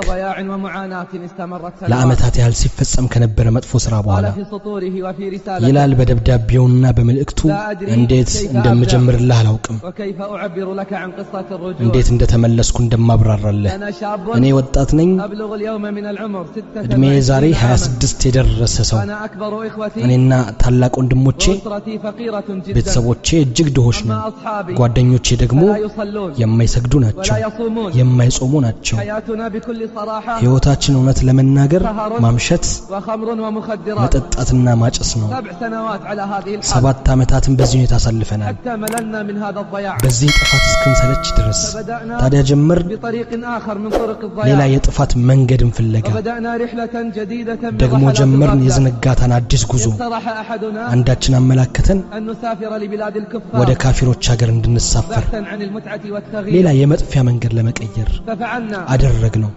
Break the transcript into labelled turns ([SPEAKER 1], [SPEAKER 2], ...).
[SPEAKER 1] ضياع ومعاناة استمرت
[SPEAKER 2] ለዓመታት ያህል ሲፈጸም ከነበረ መጥፎ ስራ በኋላ ይላል በደብዳቤውና በመልእክቱ እንዴት እንደምጀምርልህ አላውቅም እንዴት እንደተመለስኩ እንደማብራራለህ እኔ ወጣት ነኝ እድሜ ዛሬ 26 የደረሰ ሰው እኔና ታላቅ ወንድሞቼ ቤተሰቦቼ እጅግ ድሆች ነን ጓደኞቼ ደግሞ የማይሰግዱ ናቸው የማይጾሙ ናቸው ሕይወታችን እውነት ለመናገር ማምሸት መጠጣትና ማጨስ ነው 7 ዓመታትን በዚህ ሁኔታ አሳልፈናል በዚህ ጥፋት እስክንሰለች ድረስ ታዲያ ጀመር ሌላ የጥፋት መንገድን ፍለጋ ደግሞ ጀመርን የዝንጋታን አዲስ ጉዞ አንዳችን አመላከተን ወደ ካፊሮች ሀገር እንድንሳፈር ሌላ የመጥፊያ መንገድ ለመቀየር አደረግነው